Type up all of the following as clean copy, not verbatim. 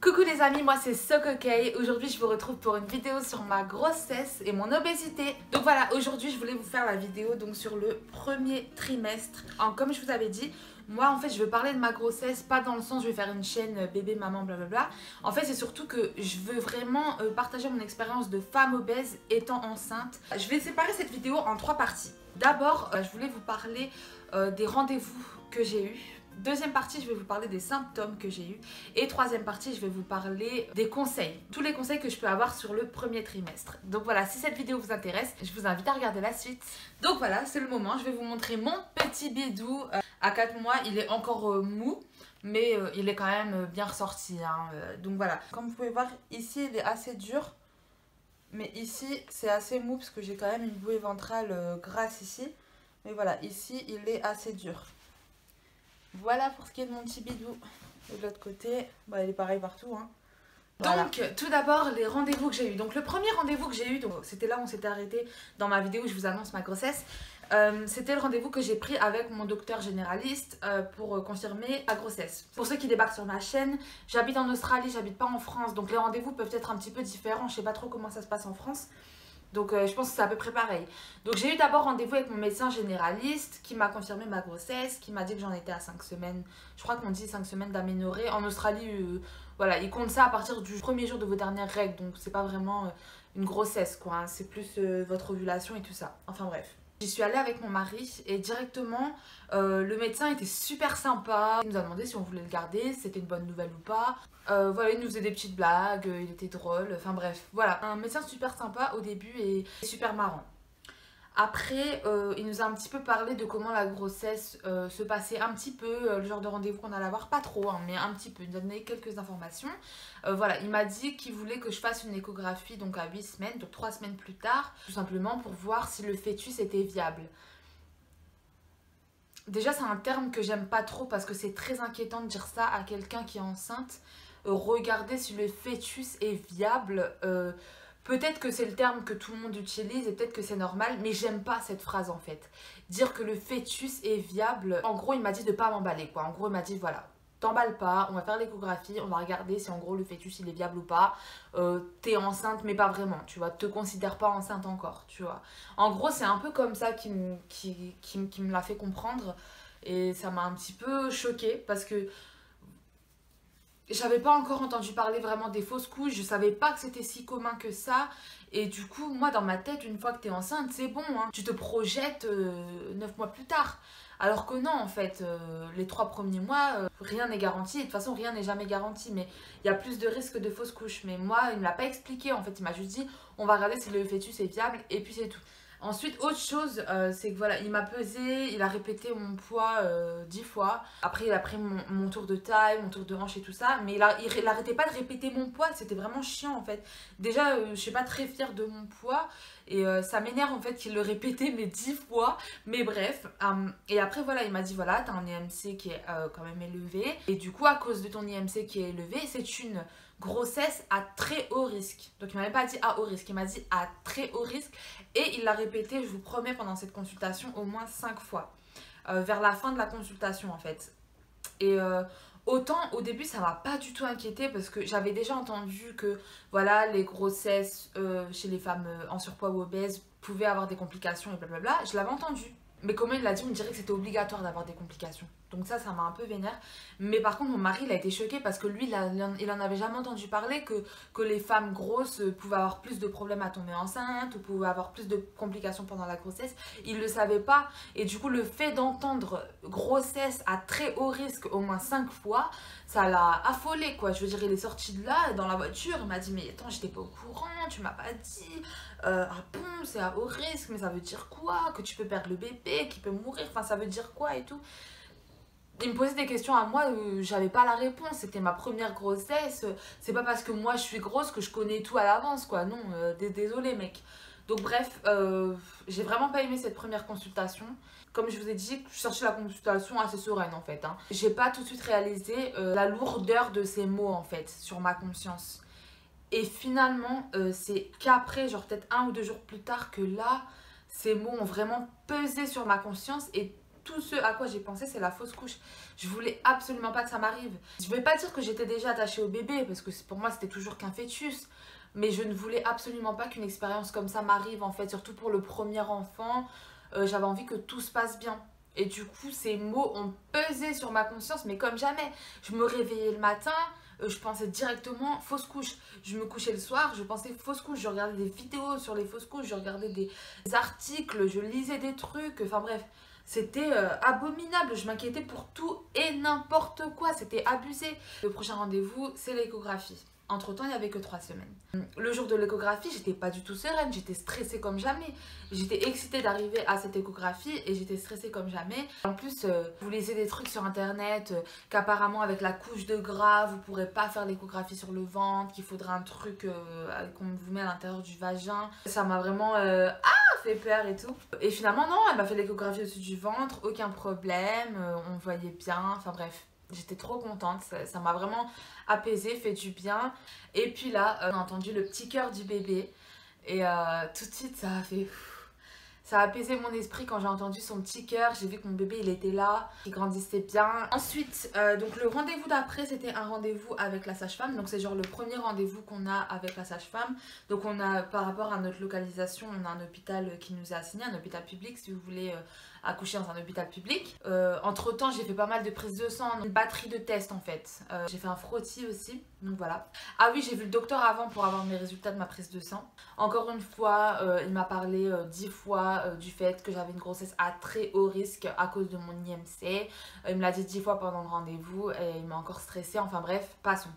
Coucou les amis, moi c'est Sokokay. Aujourd'hui je vous retrouve pour une vidéo sur ma grossesse et mon obésité. Donc voilà, aujourd'hui je voulais vous faire la vidéo donc sur le premier trimestre. Comme je vous avais dit, moi en fait je veux parler de ma grossesse, pas dans le sens je vais faire une chaîne bébé, maman, blablabla. En fait c'est surtout que je veux vraiment partager mon expérience de femme obèse étant enceinte. Je vais séparer cette vidéo en 3 parties. D'abord je voulais vous parler des rendez-vous que j'ai eus. Deuxième partie, je vais vous parler des symptômes que j'ai eus. Et troisième partie, je vais vous parler des conseils. Tous les conseils que je peux avoir sur le premier trimestre. Donc voilà, si cette vidéo vous intéresse, je vous invite à regarder la suite. Donc voilà, c'est le moment. Je vais vous montrer mon petit bidou. À 4 mois, il est encore mou. Mais il est quand même bien ressorti. Donc voilà. Comme vous pouvez voir, ici, il est assez dur. Mais ici, c'est assez mou parce que j'ai quand même une bouée ventrale grasse ici. Mais voilà, ici, il est assez dur. Voilà pour ce qui est de mon petit bidou. Et de l'autre côté, bah, il est pareil partout. Voilà. Donc, tout d'abord, les rendez-vous que j'ai eu. Donc, le premier rendez-vous que j'ai eu, c'était là où on s'était arrêté dans ma vidéo où je vous annonce ma grossesse. C'était le rendez-vous que j'ai pris avec mon docteur généraliste pour confirmer ma grossesse. Pour ceux qui débarquent sur ma chaîne, j'habite en Australie, j'habite pas en France. Donc, les rendez-vous peuvent être un petit peu différents. Je sais pas trop comment ça se passe en France. Donc je pense que c'est à peu près pareil. Donc j'ai eu d'abord rendez-vous avec mon médecin généraliste qui m'a confirmé ma grossesse, qui m'a dit que j'en étais à 5 semaines. Je crois qu'on dit 5 semaines d'aménorrhée. En Australie, voilà, ils comptent ça à partir du premier jour de vos dernières règles. Donc c'est pas vraiment une grossesse quoi. C'est plus votre ovulation et tout ça. Enfin bref. J'y suis allée avec mon mari et directement le médecin était super sympa. Il nous a demandé si on voulait le garder, si c'était une bonne nouvelle ou pas. Voilà, il nous faisait des petites blagues, il était drôle, enfin bref, voilà. Un médecin super sympa au début et super marrant. Après, il nous a un petit peu parlé de comment la grossesse se passait un petit peu, le genre de rendez-vous qu'on allait avoir, pas trop, mais un petit peu. Il nous a donné quelques informations. Voilà, il m'a dit qu'il voulait que je fasse une échographie donc à 8 semaines, donc 3 semaines plus tard, tout simplement pour voir si le fœtus était viable. Déjà, c'est un terme que j'aime pas trop parce que c'est très inquiétant de dire ça à quelqu'un qui est enceinte. Regarder si le fœtus est viable. Peut-être que c'est le terme que tout le monde utilise et peut-être que c'est normal, mais j'aime pas cette phrase en fait. Dire que le fœtus est viable, en gros il m'a dit de pas m'emballer quoi. En gros il m'a dit voilà, t'emballes pas, on va faire l'échographie, on va regarder si en gros le fœtus il est viable ou pas. T'es enceinte mais pas vraiment, tu vois, te considère pas enceinte encore, tu vois. En gros c'est un peu comme ça qui me l'a fait comprendre et ça m'a un petit peu choquée parce que j'avais pas encore entendu parler vraiment des fausses couches, je savais pas que c'était si commun que ça. Et du coup, moi dans ma tête, une fois que t'es enceinte, c'est bon, tu te projettes 9 mois plus tard. Alors que non, en fait, les 3 premiers mois, rien n'est garanti. Et de toute façon, rien n'est jamais garanti. Mais il y a plus de risques de fausses couches. Mais moi, il me l'a pas expliqué. En fait, il m'a juste dit, on va regarder si le fœtus est viable. Et puis c'est tout. Ensuite, autre chose, c'est que voilà, il m'a pesé, il a répété mon poids 10 fois. Après, il a pris mon tour de taille, mon tour de hanche et tout ça. Mais il arrêtait pas de répéter mon poids, c'était vraiment chiant en fait. Déjà, je suis pas très fière de mon poids. Et ça m'énerve en fait qu'il le répétait mais 10 fois. Mais bref. Et après, voilà, il m'a dit voilà, t'as un IMC qui est quand même élevé. Et du coup, à cause de ton IMC qui est élevé, c'est une grossesse à très haut risque. Donc il m'avait pas dit à haut risque, il m'a dit à très haut risque. Et il l'a répété, je vous promets, pendant cette consultation au moins 5 fois. Vers la fin de la consultation en fait. Et autant au début ça m'a pas du tout inquiétée parce que j'avais déjà entendu que voilà, les grossesses chez les femmes en surpoids ou obèses pouvaient avoir des complications et blablabla. Je l'avais entendu. Mais comme il l'a dit, on me dirait que c'était obligatoire d'avoir des complications. Donc ça m'a un peu vénère. Mais par contre, mon mari, il a été choqué parce que lui, il en avait jamais entendu parler que les femmes grosses pouvaient avoir plus de problèmes à tomber enceinte ou pouvaient avoir plus de complications pendant la grossesse. Il ne le savait pas. Et du coup, le fait d'entendre grossesse à très haut risque au moins 5 fois, ça l'a affolé quoi. Je veux dire, il est sorti de là, dans la voiture, il m'a dit mais attends, j'étais pas au courant, tu m'as pas dit. Ah bon, c'est à haut risque, mais ça veut dire quoi? Que tu peux perdre le bébé, qu'il peut mourir, enfin ça veut dire quoi et tout. Il me posait des questions à moi, j'avais pas la réponse, c'était ma première grossesse, c'est pas parce que moi je suis grosse que je connais tout à l'avance quoi, non, désolé mec. Donc bref, j'ai vraiment pas aimé cette première consultation. Comme je vous ai dit, je cherchais la consultation assez sereine en fait. J'ai pas tout de suite réalisé la lourdeur de ces mots en fait, sur ma conscience. Et finalement, c'est qu'après, genre peut-être 1 ou 2 jours plus tard, que là, ces mots ont vraiment pesé sur ma conscience. Et tout ce à quoi j'ai pensé, c'est la fausse couche. Je voulais absolument pas que ça m'arrive. Je vais pas dire que j'étais déjà attachée au bébé, parce que pour moi, c'était toujours qu'un fœtus. Mais je ne voulais absolument pas qu'une expérience comme ça m'arrive, en fait, surtout pour le premier enfant. J'avais envie que tout se passe bien. Et du coup, ces mots ont pesé sur ma conscience, mais comme jamais. Je me réveillais le matin, je pensais directement fausse couche. Je me couchais le soir, je pensais fausse couche. Je regardais des vidéos sur les fausses couches, je regardais des articles, je lisais des trucs. Enfin bref, c'était abominable. Je m'inquiétais pour tout et n'importe quoi. C'était abusé. Le prochain rendez-vous, c'est l'échographie. Entre-temps, il n'y avait que 3 semaines. Le jour de l'échographie, j'étais pas du tout sereine, j'étais stressée comme jamais. J'étais excitée d'arriver à cette échographie et j'étais stressée comme jamais. En plus, vous lisez des trucs sur internet qu'apparemment avec la couche de gras, vous pourrez pas faire l'échographie sur le ventre, qu'il faudra un truc qu'on vous met à l'intérieur du vagin. Ça m'a vraiment fait peur et tout. Et finalement, non, elle m'a fait l'échographie au-dessus du ventre, aucun problème, on voyait bien, enfin bref. J'étais trop contente, ça m'a vraiment apaisée, fait du bien. Et puis là, on a entendu le petit cœur du bébé. Et tout de suite, ça a apaisé mon esprit quand j'ai entendu son petit cœur. J'ai vu que mon bébé, il était là, il grandissait bien. Ensuite, donc le rendez-vous d'après, c'était un rendez-vous avec la sage-femme. Donc c'est genre le premier rendez-vous qu'on a avec la sage-femme. Donc on a, par rapport à notre localisation, on a un hôpital qui nous est assigné, un hôpital public si vous voulez accoucher dans un hôpital public. Entre-temps, j'ai fait pas mal de prises de sang, une batterie de tests en fait. J'ai fait un frottis aussi, donc voilà. Ah oui, j'ai vu le docteur avant pour avoir mes résultats de ma prise de sang. Encore une fois, il m'a parlé 10 fois du fait que j'avais une grossesse à très haut risque à cause de mon IMC. Il me l'a dit 10 fois pendant le rendez-vous et il m'a encore stressée. Enfin bref, passons.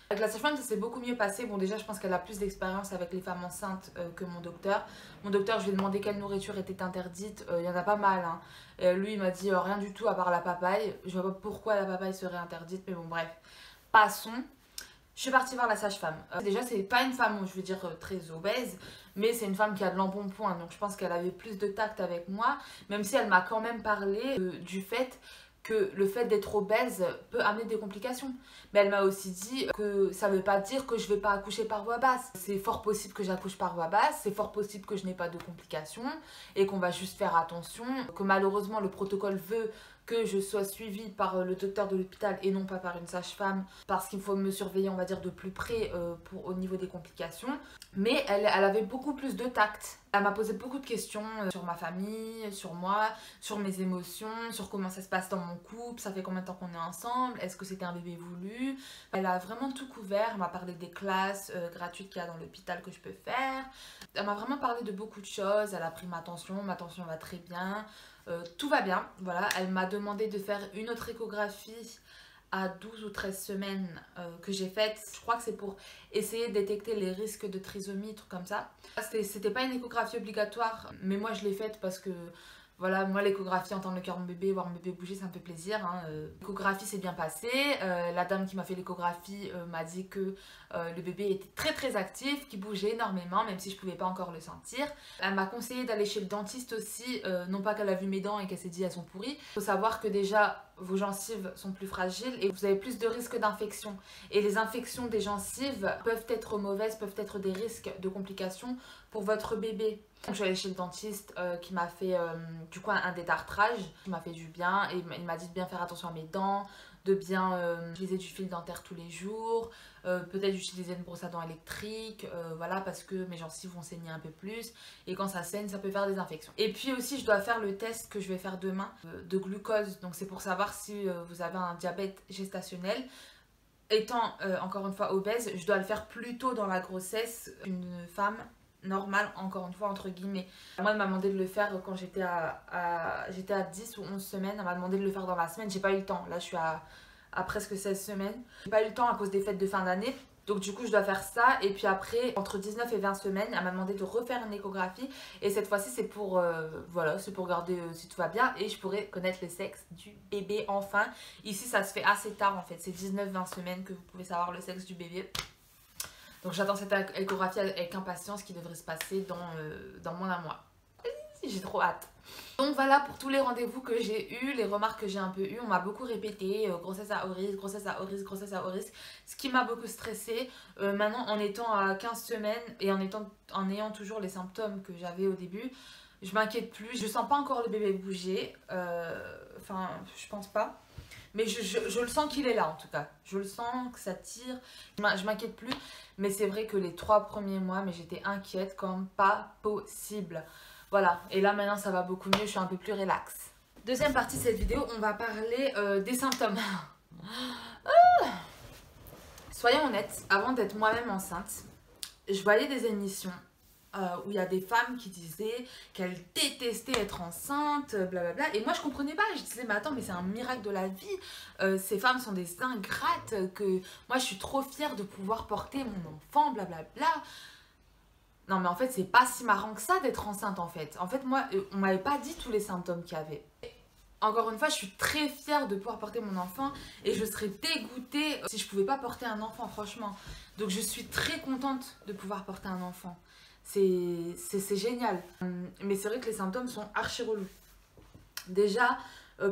Avec la sage-femme, ça s'est beaucoup mieux passé. Bon, déjà, je pense qu'elle a plus d'expérience avec les femmes enceintes que mon docteur. Mon docteur, je lui ai demandé quelle nourriture était interdite. Il y en a pas mal. Hein. Lui, il m'a dit rien du tout à part la papaye. Je vois pas pourquoi la papaye serait interdite, mais bon, bref. Passons. Je suis partie voir la sage-femme. Déjà, c'est pas une femme, je veux dire, très obèse, mais c'est une femme qui a de l'embonpoint. Donc, je pense qu'elle avait plus de tact avec moi, même si elle m'a quand même parlé du fait que le fait d'être obèse peut amener des complications. Mais elle m'a aussi dit que ça veut pas dire que je vais pas accoucher par voie basse. C'est fort possible que j'accouche par voie basse, c'est fort possible que je n'ai pas de complications et qu'on va juste faire attention, que malheureusement le protocole veut que je sois suivie par le docteur de l'hôpital et non pas par une sage-femme parce qu'il faut me surveiller, on va dire, de plus près au niveau des complications. Mais elle avait beaucoup plus de tact. Elle m'a posé beaucoup de questions sur ma famille, sur moi, sur mes émotions, sur comment ça se passe dans mon couple, ça fait combien de temps qu'on est ensemble, est-ce que c'était un bébé voulu. Elle a vraiment tout couvert, elle m'a parlé des classes gratuites qu'il y a dans l'hôpital que je peux faire. Elle m'a vraiment parlé de beaucoup de choses, elle a pris ma tension va très bien. Tout va bien, voilà. Elle m'a demandé de faire une autre échographie à 12 ou 13 semaines que j'ai faite. Je crois que c'est pour essayer de détecter les risques de trisomie, trucs comme ça. C'était pas une échographie obligatoire, mais moi je l'ai faite parce que voilà, moi l'échographie, entendre le cœur de mon bébé, voir mon bébé bouger, ça me fait plaisir. Hein. L'échographie s'est bien passée. La dame qui m'a fait l'échographie m'a dit que le bébé était très très actif, qu'il bougeait énormément, même si je pouvais pas encore le sentir. Elle m'a conseillé d'aller chez le dentiste aussi, non pas qu'elle a vu mes dents et qu'elle s'est dit elles sont pourries. Il faut savoir que déjà vos gencives sont plus fragiles et vous avez plus de risques d'infection. Et les infections des gencives peuvent être mauvaises, peuvent être des risques de complications pour votre bébé. Donc, je suis allée chez le dentiste qui m'a fait du coup un détartrage, qui m'a fait du bien et il m'a dit de bien faire attention à mes dents, de bien utiliser du fil dentaire tous les jours, peut-être utiliser une brosse à dents électrique, voilà, parce que mes gencives vont saigner un peu plus et quand ça saigne ça peut faire des infections. Et puis aussi je dois faire le test que je vais faire demain de glucose, donc c'est pour savoir si vous avez un diabète gestationnel. Étant encore une fois obèse, je dois le faire plus tôt dans la grossesse qu'une femme normale, encore une fois entre guillemets. Moi elle m'a demandé de le faire quand j'étais à 10 ou 11 semaines, elle m'a demandé de le faire dans la semaine, j'ai pas eu le temps, là je suis à presque 16 semaines. J'ai pas eu le temps à cause des fêtes de fin d'année, donc du coup je dois faire ça et puis après entre 19 et 20 semaines elle m'a demandé de refaire une échographie et cette fois-ci c'est pour voilà, c'est pour regarder si tout va bien et je pourrais connaître le sexe du bébé enfin. Ici ça se fait assez tard en fait, c'est 19-20 semaines que vous pouvez savoir le sexe du bébé. Donc j'attends cette échographie avec impatience qui devrait se passer dans moins d'un mois. J'ai trop hâte. Donc voilà pour tous les rendez-vous que j'ai eu, les remarques que j'ai un peu eues. On m'a beaucoup répété grossesse à haut risque, grossesse à haut risque, grossesse à haut risque. Ce qui m'a beaucoup stressée. Maintenant en étant à 15 semaines et en ayant toujours les symptômes que j'avais au début, Je m'inquiète plus. Je sens pas encore le bébé bouger. Enfin, je pense pas. Mais je le sens qu'il est là en tout cas. Je le sens que ça tire. Je m'inquiète plus. Mais c'est vrai que les 3 premiers mois, mais j'étais inquiète comme pas possible. Voilà. Et là maintenant ça va beaucoup mieux. Je suis un peu plus relax. Deuxième partie de cette vidéo, on va parler des symptômes. Soyons honnêtes, avant d'être moi-même enceinte, je voyais des émissions où il y a des femmes qui disaient qu'elles détestaient être enceintes, blablabla. Et moi, je comprenais pas. Je disais, mais attends, mais c'est un miracle de la vie. Ces femmes sont des ingrates. Que moi, je suis trop fière de pouvoir porter mon enfant, blablabla. Non, mais en fait, c'est pas si marrant que ça d'être enceinte, en fait. En fait, moi, on m'avait pas dit tous les symptômes qu'il y avait. Encore une fois, je suis très fière de pouvoir porter mon enfant et je serais dégoûtée si je pouvais pas porter un enfant, franchement. Donc, je suis très contente de pouvoir porter un enfant. C'est génial. Mais c'est vrai que les symptômes sont archi relous. Déjà,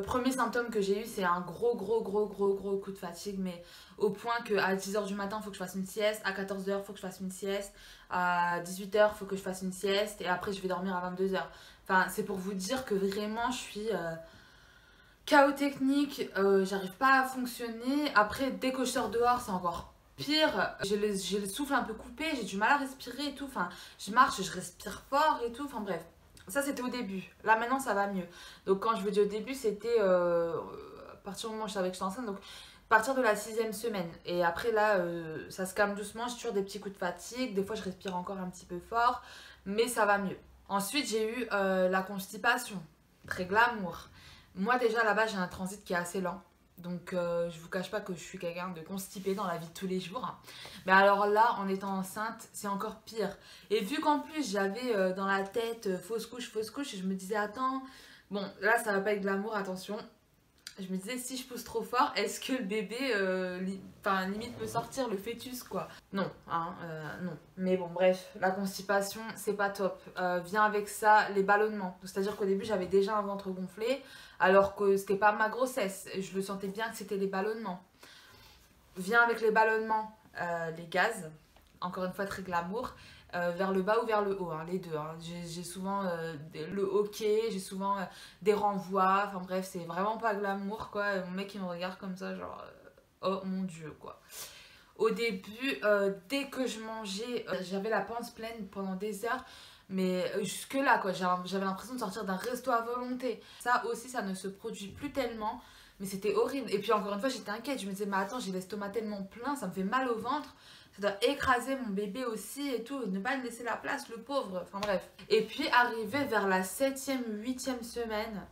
premier symptôme que j'ai eu, c'est un gros coup de fatigue. Mais au point qu'à 10h du matin, il faut que je fasse une sieste. À 14h, il faut que je fasse une sieste. À 18h, il faut que je fasse une sieste. Et après, je vais dormir à 22h. Enfin, c'est pour vous dire que vraiment, je suis... chaos technique, j'arrive pas à fonctionner. Après, dès que je sors dehors, c'est encore pire. J'ai le souffle un peu coupé, j'ai du mal à respirer et tout. Enfin, je marche, je respire fort et tout. Enfin bref, ça c'était au début. Là maintenant, ça va mieux. Donc quand je vous dis au début, c'était à partir du moment où je savais que j'étais enceinte. Donc à partir de la 6e semaine. Et après là, ça se calme doucement. J'ai toujours des petits coups de fatigue. Des fois, je respire encore un petit peu fort. Mais ça va mieux. Ensuite, j'ai eu la constipation. Très glamour. Moi déjà là-bas j'ai un transit qui est assez lent. Donc je vous cache pas que je suis quelqu'un de constipé dans la vie de tous les jours. Mais alors là en étant enceinte c'est encore pire. Et vu qu'en plus j'avais dans la tête fausse couche, je me disais attends, bon là ça va pas être glamour, attention. Je me disais si je pousse trop fort, est-ce que le bébé limite peut sortir le fœtus quoi. Non, non. Mais bon bref, la constipation c'est pas top. Vient avec ça les ballonnements. C'est-à-dire qu'au début j'avais déjà un ventre gonflé alors que c'était pas ma grossesse. Je le sentais bien que c'était les ballonnements. Vient avec les ballonnements les gaz, encore une fois très glamour. Vers le bas ou vers le haut, hein, les deux. Hein. J'ai souvent le hockey, j'ai souvent des renvois, enfin bref, c'est vraiment pas glamour quoi. Mon mec il me regarde comme ça, genre oh mon dieu quoi. Au début, dès que je mangeais, j'avais la panse pleine pendant des heures, mais jusque là quoi, j'avais l'impression de sortir d'un resto à volonté. Ça aussi, ça ne se produit plus tellement, mais c'était horrible. Et puis encore une fois, j'étais inquiète, je me disais, mais attends, j'ai l'estomac tellement plein, ça me fait mal au ventre. Ça doit écraser mon bébé aussi et tout, ne pas lui laisser la place, le pauvre, enfin bref. Et puis arrivé vers la 7e, 8e semaine,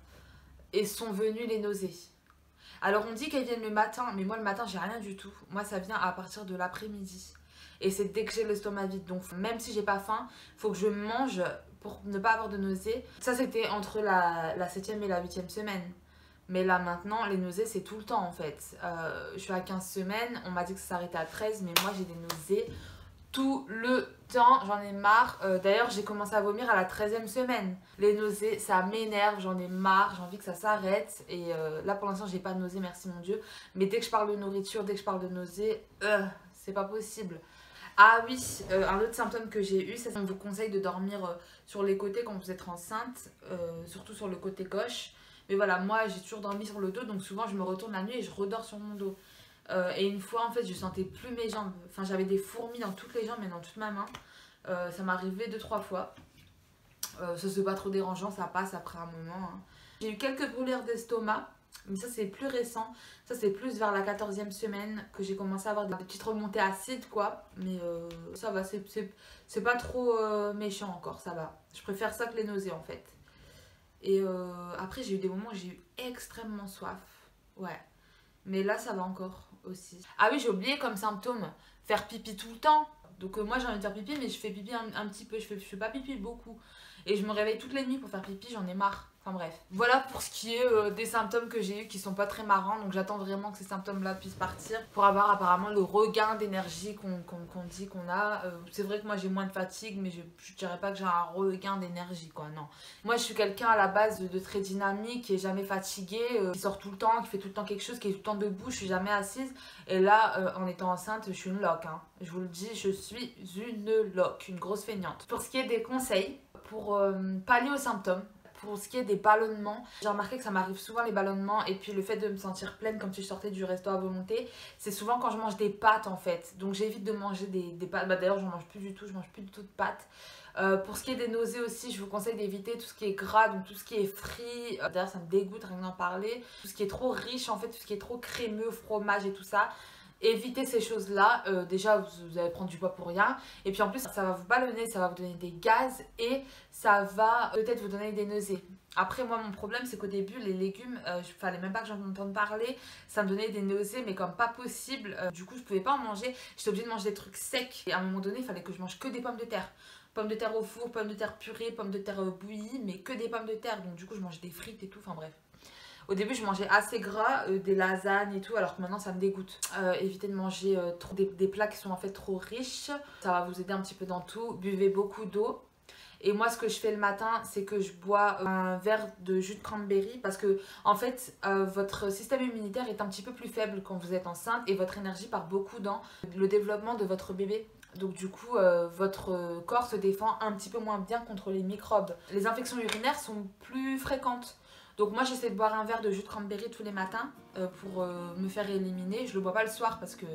et sont venues les nausées. Alors on dit qu'elles viennent le matin, mais moi le matin j'ai rien du tout. Moi ça vient à partir de l'après-midi. Et c'est dès que j'ai l'estomac vide, donc même si j'ai pas faim, il faut que je mange pour ne pas avoir de nausées. Ça c'était entre la 7e et la 8e semaine. Mais là maintenant, les nausées, c'est tout le temps en fait. Je suis à 15 semaines, on m'a dit que ça s'arrêtait à 13, mais moi j'ai des nausées tout le temps, j'en ai marre. D'ailleurs, j'ai commencé à vomir à la 13e semaine. Les nausées, ça m'énerve, j'en ai marre, j'ai envie que ça s'arrête. Et là pour l'instant, j'ai pas de nausées, merci mon Dieu. Mais dès que je parle de nourriture, dès que je parle de nausées, c'est pas possible. Ah oui, un autre symptôme que j'ai eu, c'est qu'on vous conseille de dormir sur les côtés quand vous êtes enceinte, surtout sur le côté gauche. Mais voilà, moi j'ai toujours dormi sur le dos, donc souvent je me retourne la nuit et je redors sur mon dos. Et une fois en fait, je sentais plus mes jambes. Enfin, j'avais des fourmis dans toutes les jambes et dans toute ma main. Ça m'est arrivé 2-3 fois. Ça c'est pas trop dérangeant, ça passe après un moment. Hein. J'ai eu quelques brûlures d'estomac, mais ça c'est plus récent. Ça c'est plus vers la 14e semaine que j'ai commencé à avoir des petites remontées acides quoi. Mais ça va, c'est pas trop méchant encore, ça va. Je préfère ça que les nausées en fait. Et après j'ai eu des moments où j'ai eu extrêmement soif. Ouais. Mais là ça va encore aussi. Ah oui, j'ai oublié comme symptôme, faire pipi tout le temps. Donc moi j'ai envie de faire pipi, mais je fais pipi un petit peu, je fais pas pipi beaucoup. Et je me réveille toutes les nuits pour faire pipi, j'en ai marre. Enfin bref. Voilà pour ce qui est des symptômes que j'ai eu qui sont pas très marrants. Donc j'attends vraiment que ces symptômes-là puissent partir pour avoir apparemment le regain d'énergie qu'on dit qu'on a. C'est vrai que moi j'ai moins de fatigue, mais je dirais pas que j'ai un regain d'énergie quoi, non. Moi je suis quelqu'un à la base de très dynamique, qui est jamais fatigué, qui sort tout le temps, qui fait tout le temps quelque chose, qui est tout le temps debout, je suis jamais assise. Et là, en étant enceinte, je suis une loque. Hein. Je vous le dis, je suis une loque, une grosse feignante. Pour ce qui est des conseils, pour pallier aux symptômes, pour ce qui est des ballonnements, j'ai remarqué que ça m'arrive souvent les ballonnements et puis le fait de me sentir pleine comme si je sortais du resto à volonté, c'est souvent quand je mange des pâtes en fait. Donc j'évite de manger des pâtes, bah, d'ailleurs j'en mange plus du tout, je mange plus du tout de pâtes. Pour ce qui est des nausées aussi, je vous conseille d'éviter tout ce qui est gras, donc tout ce qui est frit. D'ailleurs ça me dégoûte rien d'en parler. Tout ce qui est trop riche en fait, tout ce qui est trop crémeux, fromage et tout ça. Évitez ces choses-là, déjà vous allez prendre du poids pour rien et puis en plus ça va vous ballonner, ça va vous donner des gaz et ça va peut-être vous donner des nausées. Après moi mon problème c'est qu'au début les légumes, fallait même pas que j'en entende parler, ça me donnait des nausées mais comme pas possible, du coup je pouvais pas en manger, j'étais obligée de manger des trucs secs et à un moment donné il fallait que je mange que des pommes de terre. Pommes de terre au four, pommes de terre purée, pommes de terre bouillies, mais que des pommes de terre, donc du coup je mangeais des frites et tout, enfin bref. Au début, je mangeais assez gras, des lasagnes et tout, alors que maintenant, ça me dégoûte. Évitez de manger des plats qui sont en fait trop riches. Ça va vous aider un petit peu dans tout. Buvez beaucoup d'eau. Et moi, ce que je fais le matin, c'est que je bois un verre de jus de cranberry parce que, en fait, votre système immunitaire est un petit peu plus faible quand vous êtes enceinte et votre énergie part beaucoup dans le développement de votre bébé. Donc du coup, votre corps se défend un petit peu moins bien contre les microbes. Les infections urinaires sont plus fréquentes. Donc moi j'essaie de boire un verre de jus de cranberry tous les matins pour me faire éliminer. Je le bois pas le soir parce que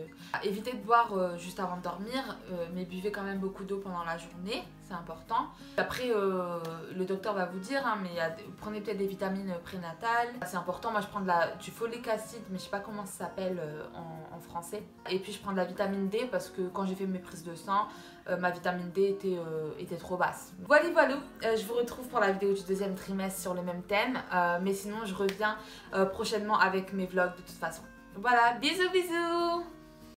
évitez de boire juste avant de dormir, mais buvez quand même beaucoup d'eau pendant la journée, c'est important. Après le docteur va vous dire, hein, mais prenez peut-être des vitamines prénatales, c'est important. Moi je prends du folic acide, mais je sais pas comment ça s'appelle en français. Et puis je prends de la vitamine D parce que quand j'ai fait mes prises de sang, ma vitamine D était trop basse. Voilà, je vous retrouve pour la vidéo du deuxième trimestre sur le même thème. Mais sinon, je reviens prochainement avec mes vlogs de toute façon. Voilà, bisous bisous!